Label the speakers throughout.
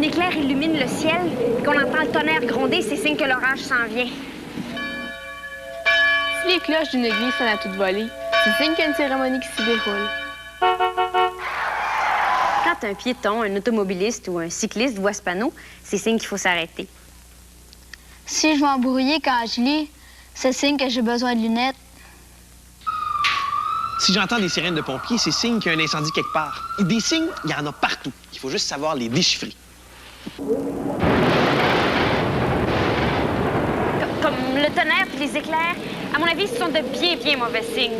Speaker 1: éclair illumine le ciel et qu'on entend le tonnerre gronder, c'est signe que l'orage s'en vient.
Speaker 2: Si les cloches d'une église sonnent à toute volée, c'est signe qu'il y a une cérémonie qui s'y déroule.
Speaker 1: Quand un piéton, un automobiliste ou un cycliste voit ce panneau, c'est signe qu'il faut s'arrêter.
Speaker 3: Si je vais embrouiller quand je lis, c'est signe que j'ai besoin de lunettes.
Speaker 4: Si j'entends des sirènes de pompiers, c'est signe qu'il y a un incendie quelque part. Et des signes, il y en a partout. Il faut juste savoir les déchiffrer.
Speaker 1: Comme le tonnerre et les éclairs, à mon avis, ce sont de bien mauvais signes.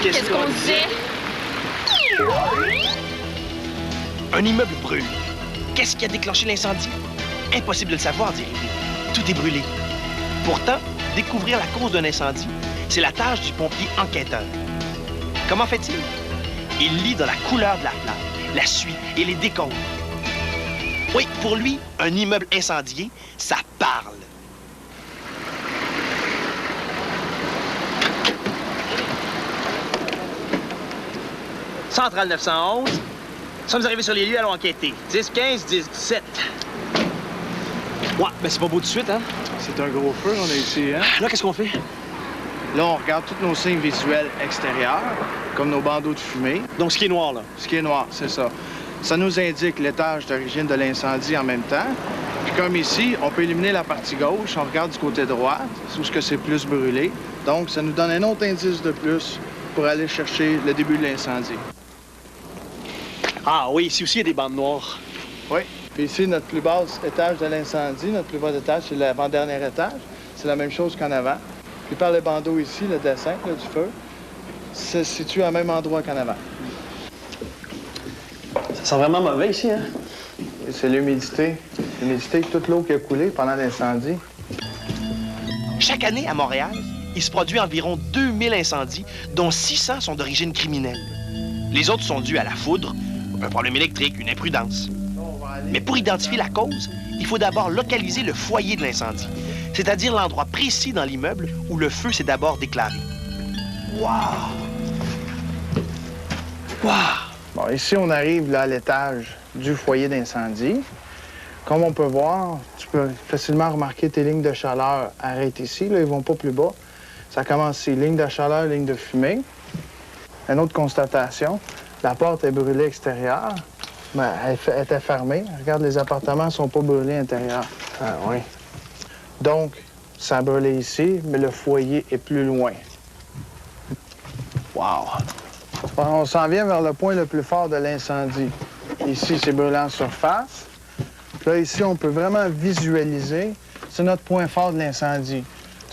Speaker 4: Qu'est-ce qu'on
Speaker 2: disait?
Speaker 4: Un immeuble brûle. Qu'est-ce qui a déclenché l'incendie? Impossible de le savoir, direz-vous. Tout est brûlé. Pourtant, découvrir la cause d'un incendie, c'est la tâche du pompier enquêteur. Comment fait-il? Il lit dans la couleur de la flamme, la suie et les décombres. Oui, pour lui, un immeuble incendié, ça parle. Centrale 911. Nous sommes arrivés sur les lieux, allons enquêter. 10, 15, 10, 17. Ouais, ben c'est pas beau tout de suite, hein?
Speaker 5: C'est un gros feu qu'on a ici, hein?
Speaker 4: Là, qu'est-ce qu'on fait?
Speaker 5: Là, on regarde tous nos signes visuels extérieurs, comme nos bandeaux de fumée.
Speaker 4: Donc, ce qui est noir, là.
Speaker 5: Ce qui est noir, c'est ça. Ça nous indique l'étage d'origine de l'incendie en même temps. Puis comme ici, on peut éliminer la partie gauche, on regarde du côté droit, où ce que c'est plus brûlé. Donc, ça nous donne un autre indice de plus pour aller chercher le début de l'incendie.
Speaker 4: Ah oui, ici aussi, il y a des bandes noires.
Speaker 5: Oui. Puis ici, notre plus bas étage de l'incendie, notre plus bas étage, c'est l'avant-dernier étage. C'est la même chose qu'en avant. Puis par le bandeau ici, le dessin là, du feu, se situe au même endroit qu'en avant.
Speaker 4: Ça sent vraiment mauvais ici, hein?
Speaker 5: Et c'est l'humidité. L'humidité, toute l'eau qui a coulé pendant l'incendie.
Speaker 4: Chaque année, à Montréal, il se produit environ 2000 incendies, dont 600 sont d'origine criminelle. Les autres sont dus à la foudre, un problème électrique, une imprudence. Mais pour identifier la cause, il faut d'abord localiser le foyer de l'incendie, c'est-à-dire l'endroit précis dans l'immeuble où le feu s'est d'abord déclaré. Wow! Wow!
Speaker 5: Bon, ici, on arrive là, à l'étage du foyer d'incendie. Comme on peut voir, tu peux facilement remarquer tes lignes de chaleur arrêtent ici. Là, ils vont pas plus bas. Ça commence ici, ligne de chaleur, ligne de fumée. Une autre constatation, la porte est brûlée extérieure. Ben, elle était fermée. Regarde, les appartements ne sont pas brûlés intérieurs.
Speaker 4: Ah oui.
Speaker 5: Donc, ça a brûlé ici, mais le foyer est plus loin.
Speaker 4: Wow!
Speaker 5: On s'en vient vers le point le plus fort de l'incendie. Ici, c'est brûlé en surface. Puis là, ici, on peut vraiment visualiser. C'est notre point fort de l'incendie.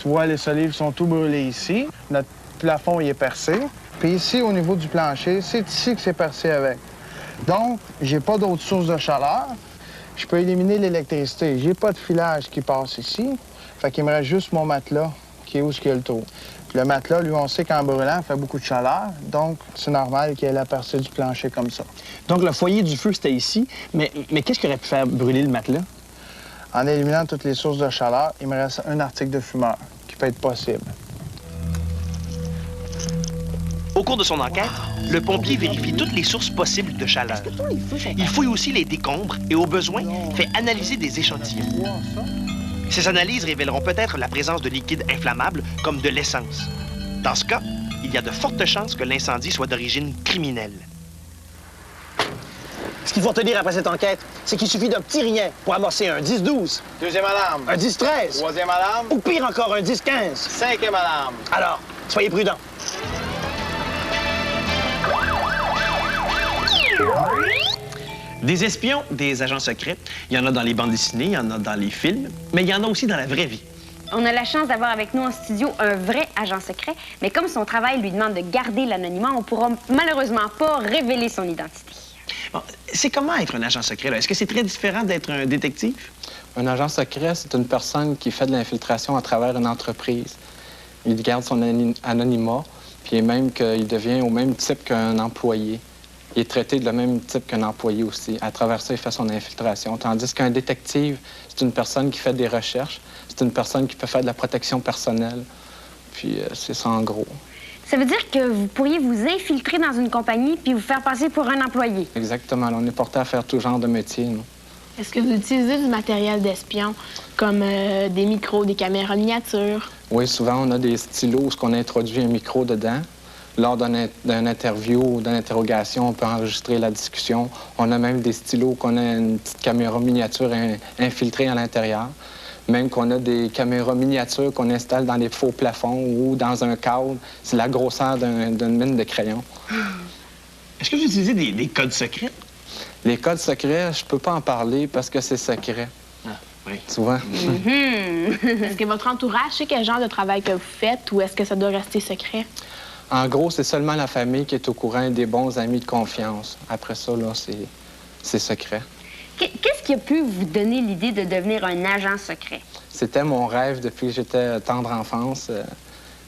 Speaker 5: Tu vois, les solives sont tout brûlés ici. Notre plafond, il est percé. Puis ici, au niveau du plancher, c'est ici que c'est percé avec. Donc, j'ai pas d'autre source de chaleur. Je peux éliminer l'électricité. J'ai pas de filage qui passe ici. Fait qu'il me reste juste mon matelas qui est où ce qu'il y a le trou. Puis le matelas, lui, on sait qu'en brûlant, il fait beaucoup de chaleur. Donc, c'est normal qu'il y ait la percée du plancher comme ça.
Speaker 4: Donc, le foyer du feu, c'était ici. Mais qu'est-ce qui aurait pu faire brûler le matelas?
Speaker 5: En éliminant toutes les sources de chaleur, il me reste un article de fumeur qui peut être possible.
Speaker 4: Au cours de son enquête, le pompier vérifie toutes les sources possibles de chaleur. Il fouille aussi les décombres et, au besoin, fait analyser des échantillons. Ces analyses révéleront peut-être la présence de liquides inflammables, comme de l'essence. Dans ce cas, il y a de fortes chances que l'incendie soit d'origine criminelle. Ce qu'il faut retenir après cette enquête, c'est qu'il suffit d'un petit rien pour amorcer un 10-12.
Speaker 5: Deuxième alarme.
Speaker 4: Un 10-13.
Speaker 5: Troisième alarme.
Speaker 4: Ou pire encore, un 10-15.
Speaker 5: Cinquième alarme.
Speaker 4: Alors, soyez prudents. Des espions, des agents secrets, il y en a dans les bandes dessinées, il y en a dans les films, mais il y en a aussi dans la vraie vie.
Speaker 1: On a la chance d'avoir avec nous en studio un vrai agent secret, mais comme son travail lui demande de garder l'anonymat, on pourra malheureusement pas révéler son identité.
Speaker 4: Bon, c'est comment être un agent secret, là? Est-ce que c'est très différent d'être un détective?
Speaker 6: Un agent secret, c'est une personne qui fait de l'infiltration à travers une entreprise. Il garde son anonymat, puis même qu'il devient au même type qu'un employé. Il est traité de le même type qu'un employé aussi. À travers ça, il fait son infiltration. Tandis qu'un détective, c'est une personne qui fait des recherches. C'est une personne qui peut faire de la protection personnelle. Puis c'est ça en gros.
Speaker 1: Ça veut dire que vous pourriez vous infiltrer dans une compagnie puis vous faire passer pour un employé.
Speaker 6: Exactement. On est porté à faire tout genre de métier, nous.
Speaker 2: Est-ce que vous utilisez du matériel d'espion, comme des micros, des caméras miniatures?
Speaker 6: Oui, souvent, on a des stylos où on introduit un micro dedans. Lors d'un interview ou d'une interrogation, on peut enregistrer la discussion. On a même des stylos qu'on a une petite caméra miniature infiltrée à l'intérieur. Même qu'on a des caméras miniatures qu'on installe dans les faux plafonds ou dans un cadre. C'est la grosseur d'une mine de crayon.
Speaker 4: Est-ce que vous utilisez des codes secrets?
Speaker 6: Les codes secrets, je peux pas en parler parce que c'est secret.
Speaker 4: Ah, oui.
Speaker 6: Souvent.
Speaker 2: Est-ce que votre entourage sait quel genre de travail que vous faites ou est-ce que ça doit rester secret?
Speaker 6: En gros, c'est seulement la famille qui est au courant des bons amis de confiance. Après ça, là, c'est secret.
Speaker 1: Qu'est-ce qui a pu vous donner l'idée de devenir un agent secret?
Speaker 6: C'était mon rêve depuis que j'étais tendre enfance.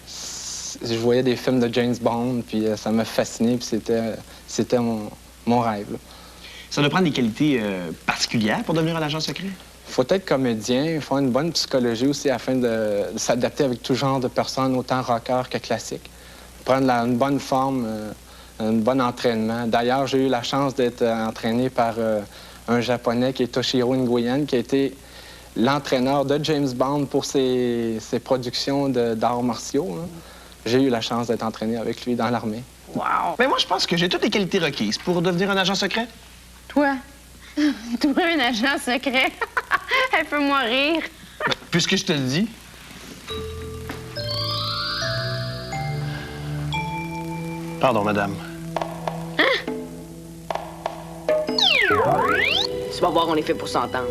Speaker 6: Je voyais des films de James Bond, puis ça m'a fasciné, puis c'était mon rêve, là.
Speaker 4: Ça doit prendre des qualités particulières pour devenir un agent secret?
Speaker 6: Il faut être comédien, il faut une bonne psychologie aussi afin de s'adapter avec tout genre de personnes, autant rockers que classiques. Prendre une bonne forme, un bon entraînement. D'ailleurs, j'ai eu la chance d'être entraîné par un Japonais qui est Toshiro Nguyen, qui a été l'entraîneur de James Bond pour ses productions d'arts martiaux, là. J'ai eu la chance d'être entraîné avec lui dans l'armée.
Speaker 4: Wow! Mais moi, je pense que j'ai toutes les qualités requises pour devenir un agent secret.
Speaker 1: Toi? Toi, un agent secret? Elle peut moi rire.
Speaker 4: Ben, puisque je te le dis. Pardon, madame.
Speaker 7: Tu vas voir, on est fait pour s'entendre.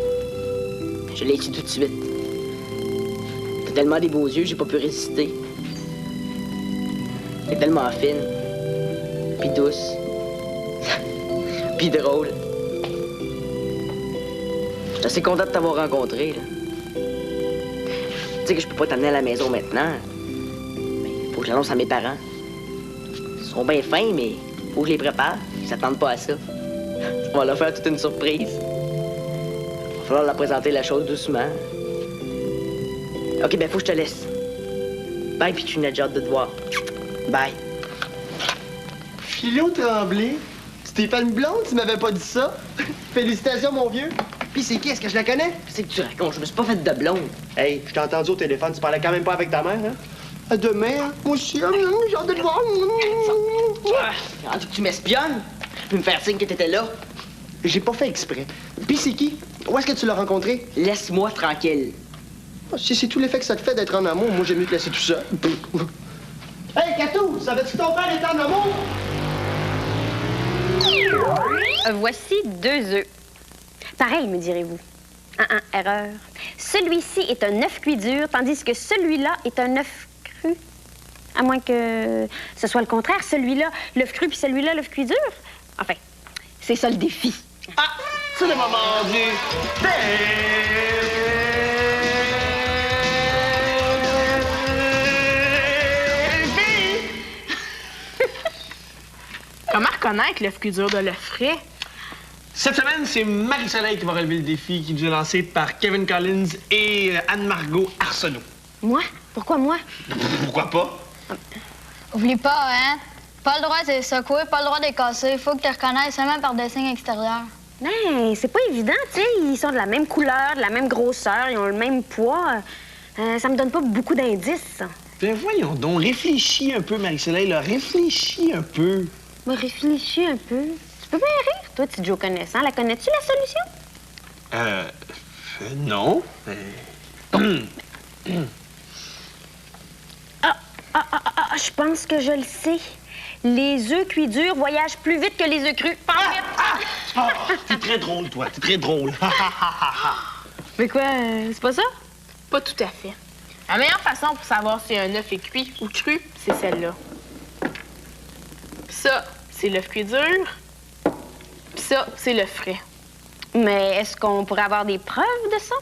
Speaker 7: Je l'ai dit tout de suite. T'as tellement des beaux yeux, j'ai pas pu résister. T'es tellement fine, puis douce, puis drôle. Je suis assez content de t'avoir rencontré, là. Tu sais que je peux pas t'amener à la maison maintenant. Mais faut que je l'annonce à mes parents. Ils sont bien fins, mais faut que je les prépare. Ils s'attendent pas à ça. On va leur faire toute une surprise. Il va falloir leur présenter la chose doucement. OK, ben faut que je te laisse. Bye, puis tu n'as déjà hâte de te voir. Bye.
Speaker 8: Philo Tremblay? Stéphane Blonde, tu m'avais pas dit ça? Félicitations, mon vieux. Puis c'est qui? Est-ce que je la connais?
Speaker 7: Qu'est-ce que tu racontes? Je me suis pas fait de blonde.
Speaker 8: Hey, je t'ai entendu au téléphone, tu parlais quand même pas avec ta mère, hein? À demain, hein? Moi aussi, j'ai hâte de te voir.
Speaker 7: Rendu que tu m'espionnes, tu peux me faire signe que t'étais là.
Speaker 8: J'ai pas fait exprès. Puis c'est qui? Où est-ce que tu l'as rencontré?
Speaker 7: Laisse-moi tranquille.
Speaker 8: Si c'est tout l'effet que ça te fait d'être en amour, moi j'aime mieux te laisser tout seul. Hey, Catou, savais-tu que ton père était en amour?
Speaker 1: Voici 2 œufs. Pareil, me direz-vous. Erreur. Celui-ci est un œuf cuit dur, tandis que celui-là est un œuf cru. À moins que ce soit le contraire. Celui-là, l'œuf cru, puis celui-là, l'œuf cuit dur. Enfin, c'est ça le défi.
Speaker 4: Ah! C'est le moment du
Speaker 2: Comment reconnaître l'œuf cuit dur de l'œuf frais?
Speaker 4: Cette semaine, c'est Marie-Soleil qui va relever le défi qui nous est lancé par Kevin Collins et Anne-Margot Arsenault.
Speaker 1: Moi? Pourquoi moi?
Speaker 4: Pourquoi pas?
Speaker 3: Oublie pas, hein? Pas le droit de les secouer, pas le droit de les casser. Faut que tu les reconnaisses seulement par des signes extérieurs.
Speaker 1: Ben, c'est pas évident, tu sais. Ils sont de la même couleur, de la même grosseur, ils ont le même poids. Ça me donne pas beaucoup d'indices.
Speaker 4: Ben voyons donc, réfléchis un peu, Marie-Soleil, là. Réfléchis un peu.
Speaker 1: Me réfléchis un peu. Tu peux bien rire, toi, petit Joe connaissant. La connais-tu, la solution?
Speaker 4: Non.
Speaker 1: Je pense que je le sais. Les œufs cuits durs voyagent plus vite que les œufs crus. Pas vite!
Speaker 4: T'es très drôle, toi. T'es très drôle.
Speaker 1: Mais quoi, c'est pas ça?
Speaker 2: Pas tout à fait. La meilleure façon pour savoir si un œuf est cuit ou cru, c'est celle-là. Puis ça, c'est l'œuf cuit dur. Puis ça, c'est l'œuf frais.
Speaker 1: Mais est-ce qu'on pourrait avoir des preuves de ça?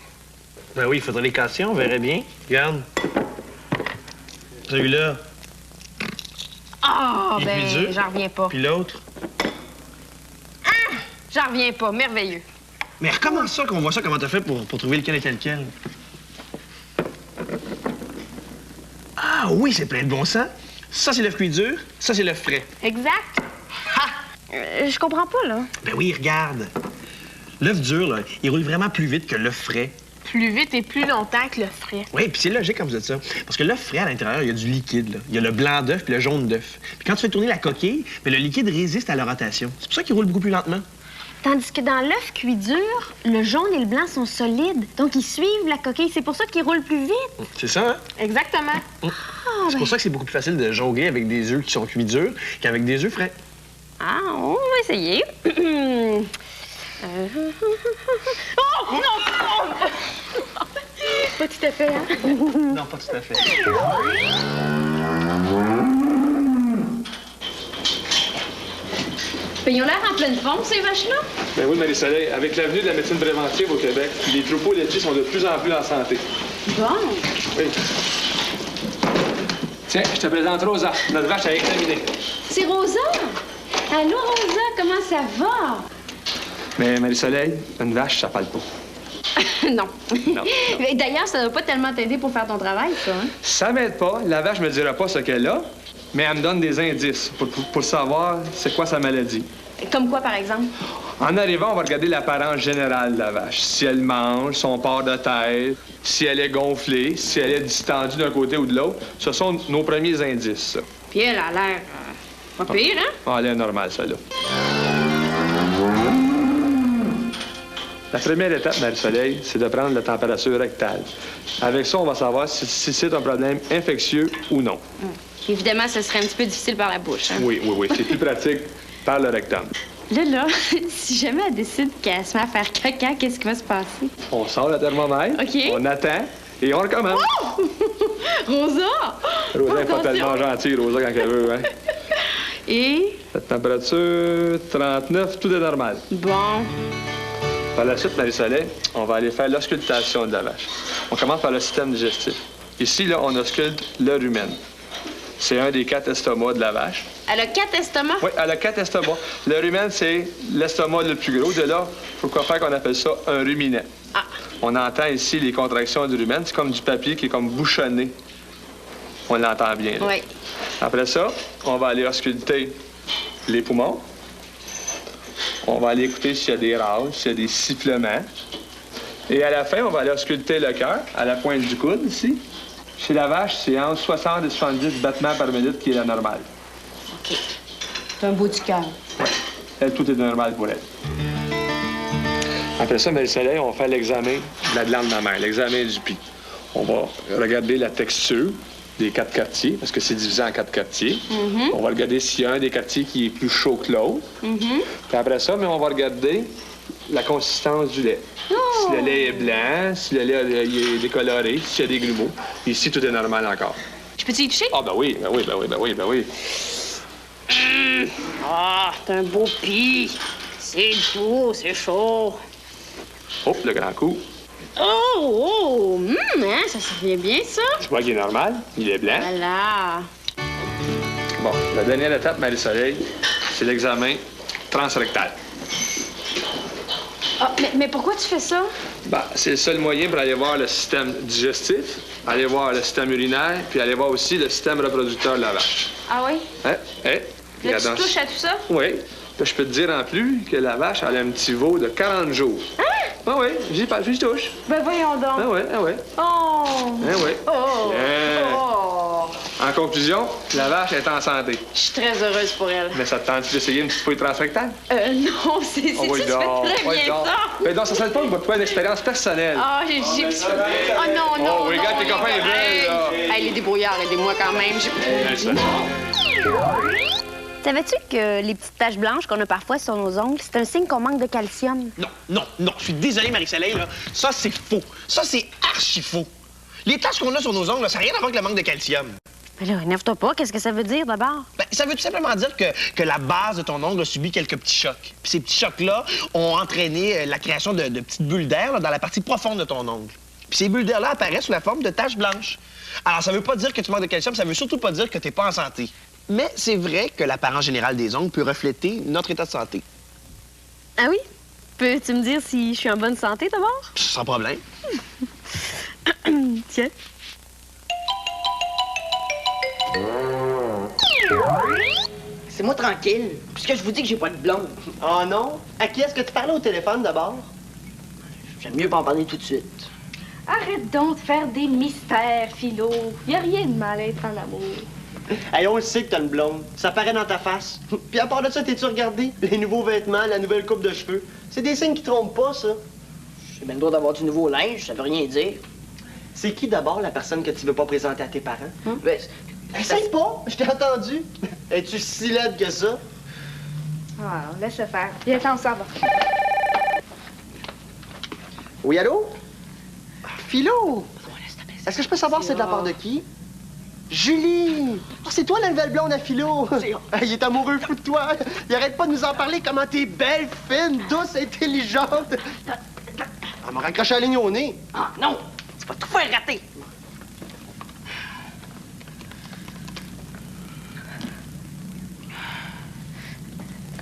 Speaker 4: Ben oui, il faudrait les casser, on verrait bien. Regarde. Celui-là.
Speaker 1: Ah,
Speaker 4: Il est cuit dur.
Speaker 1: j'en reviens pas.
Speaker 4: Puis l'autre.
Speaker 1: J'en reviens pas. Merveilleux.
Speaker 4: Mais recommence ça, qu'on voit ça, comment t'as fait pour trouver lequel était lequel. Ah oui, c'est plein de bon sens. Ça, c'est l'œuf cuit dur. Ça, c'est l'œuf frais.
Speaker 2: Exact.
Speaker 1: Je comprends pas, là.
Speaker 4: Ben oui, regarde. L'œuf dur, là, il roule vraiment plus vite que l'œuf frais.
Speaker 2: Plus vite et plus longtemps que le frais.
Speaker 4: Oui, puis c'est logique quand vous dites ça. Parce que l'œuf frais, à l'intérieur, il y a du liquide. Là. Il y a le blanc d'œuf puis le jaune d'œuf. Puis quand tu fais tourner la coquille, bien, le liquide résiste à la rotation. C'est pour ça qu'il roule beaucoup plus lentement.
Speaker 1: Tandis que dans l'œuf cuit dur, le jaune et le blanc sont solides. Donc, ils suivent la coquille. C'est pour ça qu'ils roulent plus vite.
Speaker 4: C'est ça, hein?
Speaker 2: Exactement.
Speaker 4: C'est pour ça que c'est beaucoup plus facile de jongler avec des œufs qui sont cuits durs qu'avec des œufs frais.
Speaker 1: Ah, on va essayer.
Speaker 2: Oh, non! Pas tout à fait, hein?
Speaker 4: Non, pas tout à fait.
Speaker 1: Ben, ils ont l'air en pleine forme, ces vaches-là.
Speaker 9: Ben oui, Marie-Soleil, avec l'avenue de la médecine préventive au Québec, les troupeaux laitiers sont de plus en plus en santé.
Speaker 1: Bon.
Speaker 9: Oui. Tiens, je te présente Rosa, notre vache à examiner.
Speaker 1: C'est Rosa. Allô, Rosa, comment ça va?
Speaker 9: Mais Marie-Soleil, une vache, ça parle pas.
Speaker 1: Non.
Speaker 9: Non.
Speaker 1: D'ailleurs, ça ne va pas tellement t'aider pour faire ton travail, ça. Hein?
Speaker 9: Ça m'aide pas. La vache me dira pas ce qu'elle a, mais elle me donne des indices pour savoir c'est quoi sa maladie.
Speaker 1: Comme quoi, par exemple?
Speaker 9: En arrivant, on va regarder l'apparence générale de la vache. Si elle mange, son port de tête, si elle est gonflée, si elle est distendue d'un côté ou de l'autre. Ce sont nos premiers indices, ça.
Speaker 1: Puis elle a l'air pas pire, hein?
Speaker 9: Ah, elle est normale, celle-là. La première étape, Marie-Soleil, c'est de prendre la température rectale. Avec ça, on va savoir si c'est un problème infectieux ou non.
Speaker 1: Évidemment, ce serait un petit peu difficile par la bouche. Hein?
Speaker 9: Oui. C'est plus pratique par le rectum.
Speaker 1: Là, si jamais elle décide qu'elle se met à faire caca, qu'est-ce qui va se passer?
Speaker 9: On sort le thermomètre,
Speaker 1: OK.
Speaker 9: on attend et on recommence.
Speaker 1: Oh! Rosa!
Speaker 9: Rosa n'est pas tellement gentille, Rosa, quand elle veut, hein?
Speaker 1: Et?
Speaker 9: La température, 39, tout est normal.
Speaker 1: Bon.
Speaker 9: Par la suite, Marie-Soleil, on va aller faire l'auscultation de la vache. On commence par le système digestif. Ici, là, on ausculte le rumen. C'est un des 4 estomacs de la vache.
Speaker 1: Elle a 4 estomacs?
Speaker 9: Oui, elle a 4 estomacs. Le rumen, c'est l'estomac le plus gros. De là, pourquoi faire qu'on appelle ça un ruminant?
Speaker 1: Ah.
Speaker 9: On entend ici les contractions du rumen. C'est comme du papier qui est comme bouchonné. On l'entend bien, là.
Speaker 1: Oui.
Speaker 9: Après ça, on va aller ausculter les poumons. On va aller écouter s'il y a des râles, s'il y a des sifflements. Et à la fin, on va aller ausculter le cœur, à la pointe du coude, ici. Chez la vache, c'est entre 60 et 70 battements par minute qui est la normale.
Speaker 1: OK. C'est un bout du cœur.
Speaker 9: Oui. Elle, tout est normal pour elle. Après ça, Marie-Soleil, on va faire l'examen de la glande mammaire, l'examen du pis. On va regarder la texture des 4 quartiers, parce que c'est divisé en 4 quartiers. On va regarder s'il y a un des quartiers qui est plus chaud que l'autre. Puis après ça, mais on va regarder la consistance du lait. Si le lait est blanc, si le lait est décoloré, s'il y a des grumeaux. Ici, tout est normal encore.
Speaker 1: Je peux-tu y toucher?
Speaker 9: Ah, ben oui.
Speaker 1: Ah, c'est un beau pis. C'est beau, c'est chaud.
Speaker 9: Hop, le grand coup.
Speaker 1: Oh! Hein, ça se fait bien, ça?
Speaker 9: Je vois qu'il est normal. Il est blanc.
Speaker 1: Voilà.
Speaker 9: Bon, la dernière étape, Marie-Soleil, c'est l'examen transrectal.
Speaker 1: Ah, mais pourquoi tu fais ça?
Speaker 9: Ben, c'est le seul moyen pour aller voir le système digestif, aller voir le système urinaire, puis aller voir aussi le système reproducteur de la vache.
Speaker 1: Ah oui? Là, tu touches à tout ça?
Speaker 9: Oui. Là, je peux te dire en plus que la vache, elle a un petit veau de 40 jours.
Speaker 1: Hein?
Speaker 9: Ah oui, j'y touche.
Speaker 1: Ben voyons donc.
Speaker 9: Ah oui.
Speaker 1: Oh!
Speaker 9: Ah oui.
Speaker 1: Oh!
Speaker 9: Bien.
Speaker 1: Oh!
Speaker 9: En conclusion, la vache est en santé.
Speaker 1: Je suis très heureuse pour elle.
Speaker 9: Mais ça te tente d'essayer une petite fouille transrectale?
Speaker 1: Non, c'est tu fais très bien ça.
Speaker 9: Mais non, ça serait pas pour toi une expérience personnelle.
Speaker 1: Ah, j'ai... Oh non.
Speaker 9: Oh, regarde, tes copains est belle, là.
Speaker 1: Hey, les débrouillards, aidez-moi quand même. Savais-tu que les petites taches blanches qu'on a parfois sur nos ongles, c'est un signe qu'on manque de calcium?
Speaker 4: Non. Je suis désolé, Marie-Soleil, là. Ça, c'est faux. Ça, c'est archi faux. Les taches qu'on a sur nos ongles, là, ça n'a rien à voir avec le manque de calcium.
Speaker 1: Mais là, énerve-toi pas. Qu'est-ce que ça veut dire, d'abord?
Speaker 4: Ben, ça veut tout simplement dire que la base de ton ongle a subi quelques petits chocs. Puis ces petits chocs-là ont entraîné la création de petites bulles d'air là, dans la partie profonde de ton ongle. Puis ces bulles d'air-là apparaissent sous la forme de taches blanches. Alors, ça veut pas dire que tu manques de calcium, ça veut surtout pas dire que t'es pas en santé. Mais c'est vrai que l'apparence générale des ongles peut refléter notre état de santé.
Speaker 1: Ah oui? Peux-tu me dire si je suis en bonne santé, d'abord?
Speaker 4: Sans problème.
Speaker 1: Tiens.
Speaker 7: Laissez-moi tranquille, puisque je vous dis que j'ai pas de blonde.
Speaker 8: Oh non? À qui est-ce que tu parlais au téléphone d'abord?
Speaker 7: J'aime mieux pas en parler tout de suite.
Speaker 2: Arrête donc de faire des mystères, Philo. Y a rien de mal à être en amour.
Speaker 8: Hey, on le sait que t'as une blonde. Ça paraît dans ta face. Puis à part de ça, t'es-tu regardé? Les nouveaux vêtements, la nouvelle coupe de cheveux. C'est des signes qui trompent pas, ça.
Speaker 7: J'ai bien le droit d'avoir du nouveau linge, ça veut rien dire.
Speaker 8: C'est qui d'abord la personne que tu veux pas présenter à tes parents?
Speaker 7: Ben,
Speaker 8: Essaye pas, je t'ai entendu. Es-tu si laide que ça?
Speaker 2: Ah, laisse le faire. Viens, on s'en va.
Speaker 8: Oui, allô? Philo! Est-ce que je peux savoir c'est de la part de qui? Julie! Oh, c'est toi la nouvelle blonde à Philo! Il est amoureux fou de toi! Il arrête pas de nous en parler comment t'es belle, fine, douce, intelligente! Elle m'a raccroché la ligne au nez!
Speaker 7: Ah non! Tu vas tout faire rater!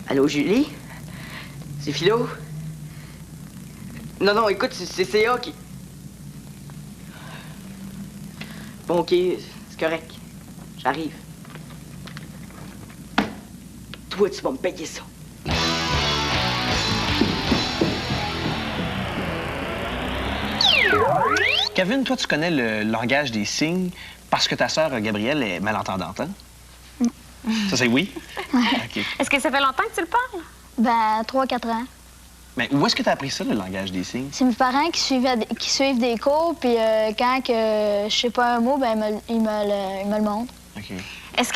Speaker 7: Allô, Julie? C'est Philo? Non, écoute, c'est CA qui... Bon, OK, c'est correct. J'arrive. Toi, tu vas me payer ça.
Speaker 4: Kevin, toi, tu connais le langage des signes parce que ta sœur Gabrielle est malentendante, hein? Ça, c'est oui? OK.
Speaker 1: Est-ce que ça fait longtemps que tu le parles?
Speaker 3: Ben, 3-4 ans.
Speaker 4: Mais où est-ce que tu as appris ça, le langage des signes?
Speaker 3: C'est mes parents qui suivent des cours, puis quand que je sais pas un mot, ben ils me le montrent.
Speaker 4: OK.
Speaker 1: Est-ce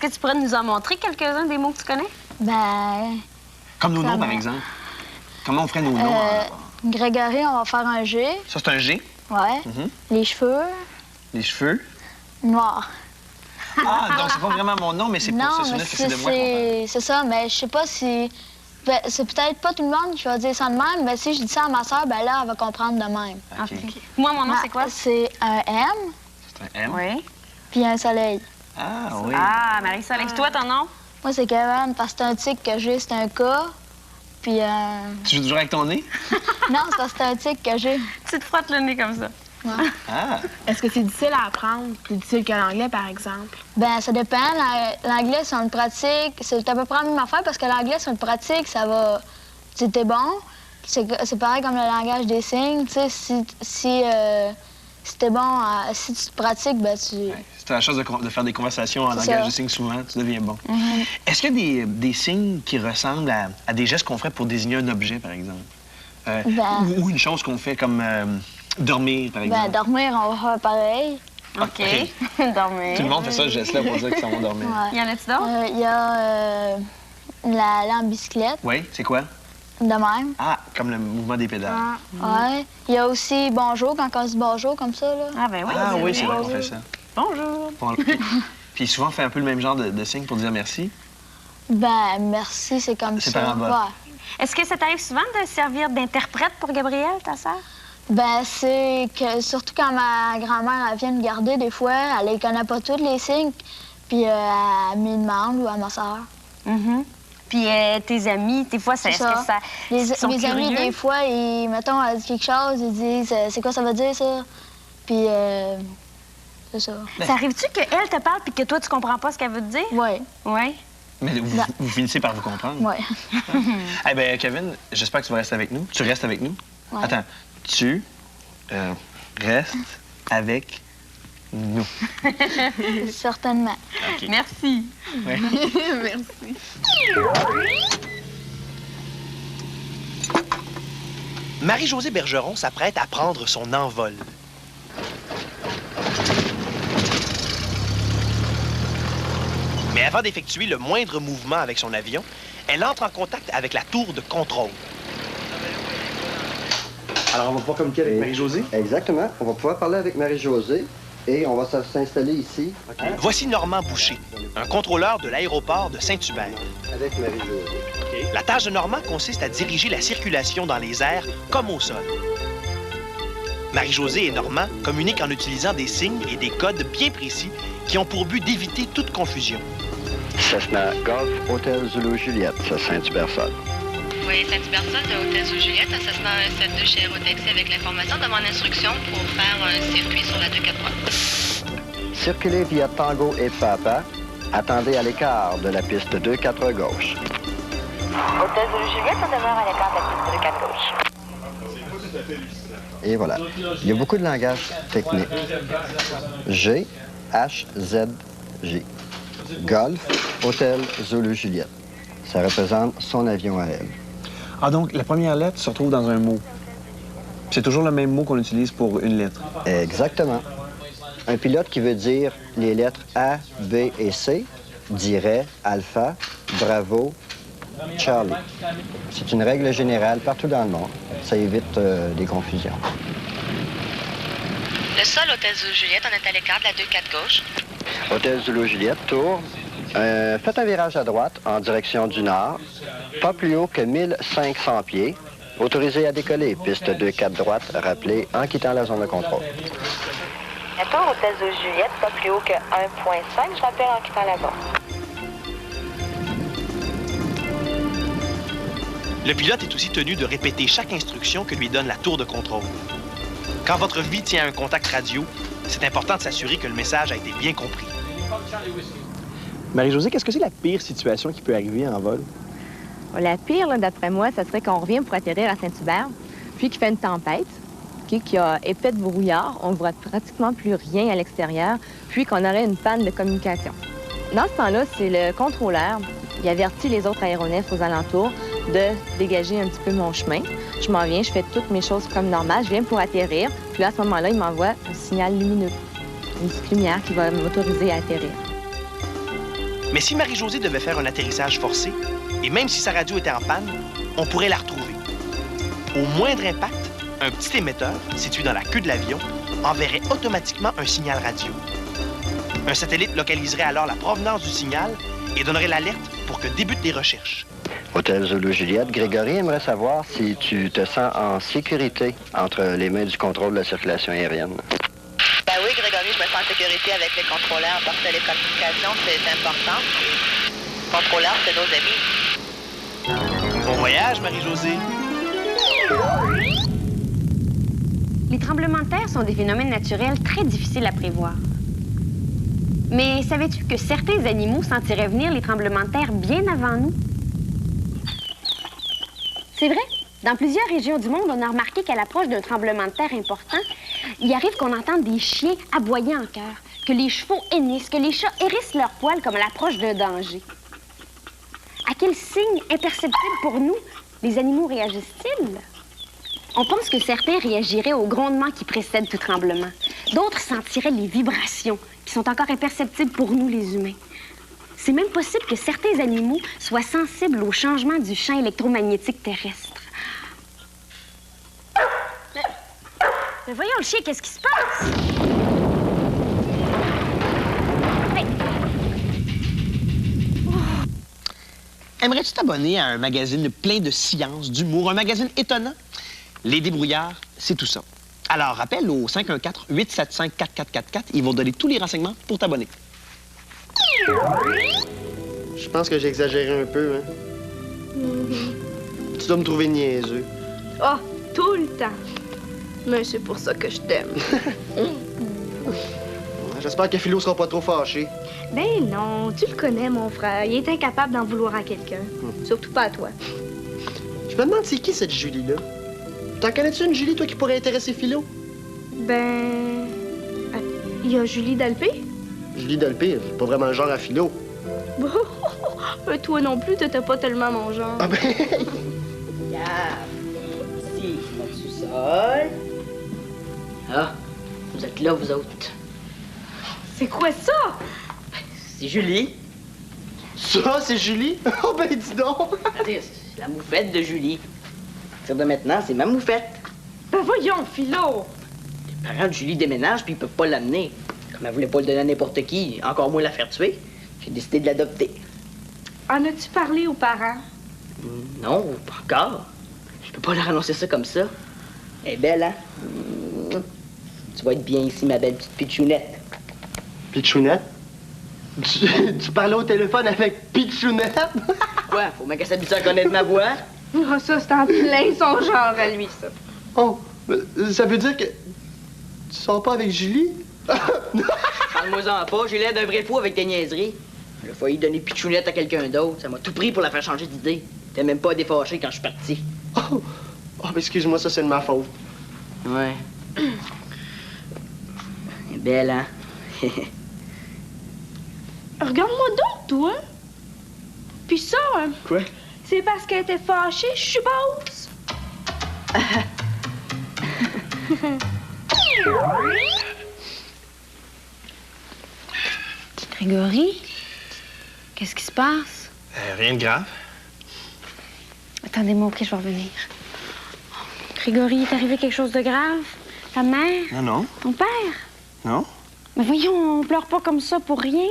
Speaker 1: que tu pourrais nous en montrer quelques-uns des mots que tu connais?
Speaker 3: Ben,
Speaker 4: Comme nos noms, par exemple. Comment on ferait nos noms?
Speaker 3: Grégory, on va faire un G.
Speaker 4: Ça, c'est un G.
Speaker 3: Ouais. Les cheveux,
Speaker 4: Les cheveux.
Speaker 3: noirs.
Speaker 4: Ah, donc c'est pas vraiment mon nom, mais c'est pour
Speaker 3: Non,
Speaker 4: se
Speaker 3: mais
Speaker 4: souvenir que c'est de moi qu'on parle.
Speaker 3: c'est ça, mais je sais pas si... Ben, c'est peut-être pas tout le monde qui va dire ça de même, mais si je dis ça à ma soeur, ben là, elle va comprendre de même.
Speaker 4: OK.
Speaker 1: Moi, mon nom, c'est quoi?
Speaker 3: C'est un M,
Speaker 4: C'est un M.
Speaker 1: Oui.
Speaker 3: puis un soleil.
Speaker 4: Ah, oui.
Speaker 1: Ah, Marie-Soleil. Toi, ton nom?
Speaker 3: Moi, c'est Kevin, parce que c'est un tic que j'ai, c'est un K, puis
Speaker 4: Tu joues toujours avec ton nez?
Speaker 3: Non, c'est parce que c'est un tic que j'ai.
Speaker 1: Tu te frottes le nez comme ça.
Speaker 4: Ah.
Speaker 2: Est-ce que c'est difficile à apprendre? Plus difficile que l'anglais, par exemple?
Speaker 3: Ben, ça dépend. L'anglais, c'est une pratique. C'est à peu près la même affaire parce que l'anglais, c'est une pratique, ça va... Si t'es bon, c'est pareil comme le langage des signes. Tu sais, si t'es bon, si tu te pratiques, ben tu...
Speaker 4: Ouais. Si tu as la chance de faire des conversations en
Speaker 3: C'est
Speaker 4: langage
Speaker 3: ça.
Speaker 4: de signes souvent, tu deviens bon. Est-ce qu'il y a des signes qui ressemblent à des gestes qu'on ferait pour désigner un objet, par exemple? Ou une chose qu'on fait comme dormir, par exemple?
Speaker 3: Ben, dormir, on va faire pareil.
Speaker 1: OK. Dormir.
Speaker 4: Tout le monde fait ça, ce geste-là, pour dire qu'ils s'en vont dormir.
Speaker 3: Ouais.
Speaker 1: Y en a-tu d'autres?
Speaker 3: Il y a l'aller en bicyclette,
Speaker 4: Oui, c'est quoi?
Speaker 3: de même.
Speaker 4: Ah, comme le mouvement des pédales.
Speaker 3: Ouais. Il y a aussi bonjour, quand on se dit bonjour comme ça, là.
Speaker 1: Ah, ben oui.
Speaker 4: Ah oui, c'est vrai qu'on fait ça.
Speaker 1: Bonjour.
Speaker 4: Puis souvent, on fait un peu le même genre de signe pour dire merci.
Speaker 3: Ben, merci, c'est comme
Speaker 4: C'est
Speaker 3: ça.
Speaker 4: par en bas.
Speaker 3: Ouais.
Speaker 1: Est-ce que ça t'arrive souvent de servir d'interprète pour Gabrielle, ta sœur?
Speaker 3: Ben, c'est que surtout quand ma grand-mère elle vient me garder, des fois, elle les connaît pas tous les signes, puis elle me demande ou à ma soeur.
Speaker 1: Puis tes amis, des fois, est-ce que ça... ils sont
Speaker 3: Mes amis,
Speaker 1: curieux?
Speaker 3: des fois, mettons, elle dit quelque chose, ils disent c'est quoi ça veut dire, ça? Puis, c'est ça.
Speaker 1: Ça arrive-tu qu'elle te parle puis que toi, tu comprends pas ce qu'elle veut te dire?
Speaker 3: Oui,
Speaker 1: Oui.
Speaker 4: Mais vous finissez par vous comprendre.
Speaker 3: oui.
Speaker 4: Eh bien, Kevin, j'espère que tu vas rester avec nous. Tu restes avec nous?
Speaker 3: Ouais.
Speaker 4: Attends, tu restes avec nous.
Speaker 3: Certainement.
Speaker 4: OK.
Speaker 1: Merci.
Speaker 4: Ouais.
Speaker 2: Merci.
Speaker 4: Marie-Josée Bergeron s'apprête à prendre son envol. Mais avant d'effectuer le moindre mouvement avec son avion, elle entre en contact avec la tour de contrôle. Alors, on va pouvoir communiquer avec Marie-Josée?
Speaker 8: Exactement. On va pouvoir parler avec Marie-Josée et on va s'installer ici.
Speaker 4: Voici Normand Boucher, un contrôleur de l'aéroport de Saint-Hubert.
Speaker 8: Avec Marie-Josée.
Speaker 4: La tâche de Normand consiste à diriger la circulation dans les airs comme au sol. Marie-Josée et Normand communiquent en utilisant des signes et des codes bien précis qui ont pour but d'éviter toute confusion.
Speaker 10: Cessna Golf Hôtel Zulu Juliette, Saint-Hubert-Sol.
Speaker 11: Oui, Saint-Hubert-Sol de Hôtel Zulu Juliette, un Cessna 172 chez Aérotaxi avec l'information de mon instruction pour faire un circuit sur la 243.
Speaker 10: Circuler via Tango et Papa, Attendez à l'écart de la piste 2-4 gauche.
Speaker 11: Hôtel Zulu Juliette, on demeure à l'écart de la piste 2-4 gauche.
Speaker 10: Et voilà. Il y a beaucoup de langage technique. G, H, Z, J. Golf, Hôtel Zulu Juliette. Ça représente son avion à elle.
Speaker 8: Ah, donc la première lettre se retrouve dans un mot. C'est toujours le même mot qu'on utilise pour une lettre.
Speaker 10: Exactement. Un pilote qui veut dire les lettres A, B et C dirait Alpha, Bravo, Charlie. C'est une règle générale partout dans le monde. Ça évite des confusions.
Speaker 11: Le sol Hôtel Zulu Juliette, on est à l'écart de la 2-4 gauche.
Speaker 10: Hôtel Zulu Juliette, tourne. Faites un virage à droite en direction du nord. Pas plus haut que 1500 pieds. Autorisé à décoller. Piste 2-4 droite, rappelez en quittant la zone de contrôle.
Speaker 11: Bientôt, Hôtel Zulu Juliette, pas plus haut que 1.5, je rappelle en quittant la zone.
Speaker 4: Le pilote est aussi tenu de répéter chaque instruction que lui donne la tour de contrôle. Quand votre vie tient à un contact radio, c'est important de s'assurer que le message a été bien compris.
Speaker 8: Marie-Josée, qu'est-ce que c'est la pire situation qui peut arriver en vol?
Speaker 12: La pire, là, d'après moi, ça serait qu'on revient pour atterrir à Saint-Hubert, puis qu'il fait une tempête, qu'il y a épais de brouillard, on ne voit pratiquement plus rien à l'extérieur, puis qu'on aurait une panne de communication. Dans ce temps-là, c'est le contrôleur qui avertit les autres aéronefs aux alentours de dégager un petit peu mon chemin. Je m'en viens, je fais toutes mes choses comme normal, je viens pour atterrir, puis là, à ce moment-là, il m'envoie un signal lumineux, une petite lumière qui va m'autoriser à atterrir.
Speaker 4: Mais si Marie-Josée devait faire un atterrissage forcé, et même si sa radio était en panne, on pourrait la retrouver. Au moindre impact, un petit émetteur, situé dans la queue de l'avion, enverrait automatiquement un signal radio. Un satellite localiserait alors la provenance du signal et donnerait l'alerte pour que débutent les recherches.
Speaker 10: Hôtel Zulu Juliette, Grégory aimerait savoir si tu te sens en sécurité entre les mains du contrôle de la circulation aérienne.
Speaker 11: Ben oui, Grégory, je me sens en sécurité avec les contrôleurs parce que les communications, c'est important. Les contrôleurs, c'est nos amis.
Speaker 4: Bon voyage, Marie-Josée!
Speaker 1: Les tremblements de terre sont des phénomènes naturels très difficiles à prévoir. Mais savais-tu que certains animaux sentiraient venir les tremblements de terre bien avant nous? C'est vrai. Dans plusieurs régions du monde, on a remarqué qu'à l'approche d'un tremblement de terre important, il arrive qu'on entende des chiens aboyer en chœur, que les chevaux hennissent, que les chats hérissent leurs poils comme à l'approche d'un danger. À quel signe imperceptible pour nous les animaux réagissent-ils? On pense que certains réagiraient au grondement qui précède tout tremblement. D'autres sentiraient les vibrations qui sont encore imperceptibles pour nous, les humains. C'est même possible que certains animaux soient sensibles au changement du champ électromagnétique terrestre. Mais voyons, le chien, qu'est-ce qui se passe? Hey.
Speaker 8: Aimerais-tu t'abonner à un magazine plein de science, d'humour, un magazine étonnant? Les débrouillards, c'est tout ça. Alors, rappelle au 514-875-4444. Ils vont donner tous les renseignements pour t'abonner.
Speaker 13: Je pense que j'ai exagéré un peu, hein? Tu dois me trouver niaiseux.
Speaker 2: Oh, tout le temps. Mais c'est pour ça que je t'aime.
Speaker 13: J'espère que Philo sera pas trop fâché.
Speaker 2: Ben non, tu le connais, mon frère. Il est incapable d'en vouloir à quelqu'un. Surtout pas à toi.
Speaker 13: Je me demande c'est qui cette Julie-là? T'en connais-tu une Julie, toi, qui pourrait intéresser Philo?
Speaker 2: Ben... Il y a Julie Dalpé?
Speaker 13: Julie Dalpé, c'est pas vraiment le genre à Philo.
Speaker 2: Ben, toi non plus, t'étais pas tellement mon genre.
Speaker 13: Ah ben...
Speaker 7: Ici, notre sous-sol. Ah, vous êtes là, vous autres.
Speaker 2: C'est quoi ça?
Speaker 7: C'est Julie.
Speaker 13: Ça, c'est Julie? Oh ben dis donc!
Speaker 7: C'est la moufette de Julie. À partir de maintenant, c'est ma moufette.
Speaker 2: Ben voyons, Philo!
Speaker 7: Les parents de Julie déménagent puis ils peuvent pas l'amener. Comme elle voulait pas le donner à n'importe qui, encore moins la faire tuer, j'ai décidé de l'adopter.
Speaker 2: En as-tu parlé aux parents?
Speaker 7: Non, pas encore. Je peux pas leur annoncer ça comme ça. Elle est belle, hein? Tu vas être bien ici, ma belle petite Pichounette.
Speaker 13: Pichounette? Tu parlais au téléphone avec Pichounette?
Speaker 7: Quoi? Faut bien qu'elle s'habitue à connaître ma voix.
Speaker 2: Ah, ça, c'est en plein son genre à lui, ça.
Speaker 13: Oh, ça veut dire que tu sors pas avec Julie?
Speaker 7: Parle-moi-en pas, j'ai l'air d'un vrai fou avec des niaiseries. Il a failli donner pitchounette à quelqu'un d'autre. Ça m'a tout pris pour la faire changer d'idée. T'es même pas défâché quand je suis parti.
Speaker 8: Oh, excuse-moi, ça, c'est de ma faute.
Speaker 7: Ouais. Elle est belle, hein?
Speaker 2: Regarde-moi donc, toi. Puis ça,
Speaker 8: Quoi?
Speaker 2: c'est parce qu'elle était fâchée, je suppose.
Speaker 1: Grégory, qu'est-ce qui se passe?
Speaker 4: Rien de grave.
Speaker 1: Attendez-moi, OK, je vais revenir. Grégory, est arrivé quelque chose de grave? Ta mère?
Speaker 4: Non.
Speaker 1: Ton père?
Speaker 4: Non?
Speaker 1: Mais voyons, on pleure pas comme ça pour rien.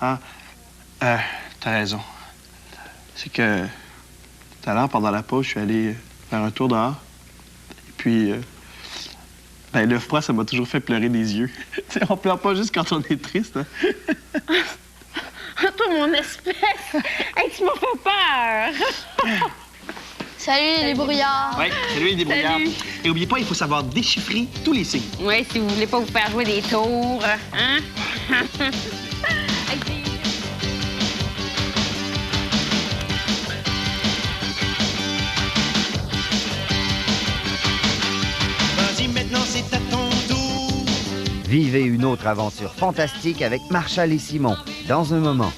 Speaker 4: Ah, t'as raison. C'est que tout à l'heure, pendant la pause, je suis allé faire un tour dehors. Et puis, le froid, ça m'a toujours fait pleurer des yeux. T'sais, on pleure pas juste quand on est triste. Hein?
Speaker 1: Toi, mon espèce! Hey, tu m'as fait peur!
Speaker 3: Salut les brouillards!
Speaker 4: Oui, salut les débrouillards.
Speaker 1: Salut.
Speaker 4: Et n'oubliez pas, il faut savoir déchiffrer tous les signes.
Speaker 1: Oui, si vous voulez pas vous faire jouer des tours, hein?
Speaker 14: Vas-y, maintenant c'est à ton tour.
Speaker 15: Vivez une autre aventure fantastique avec Marshall et Simon dans un moment.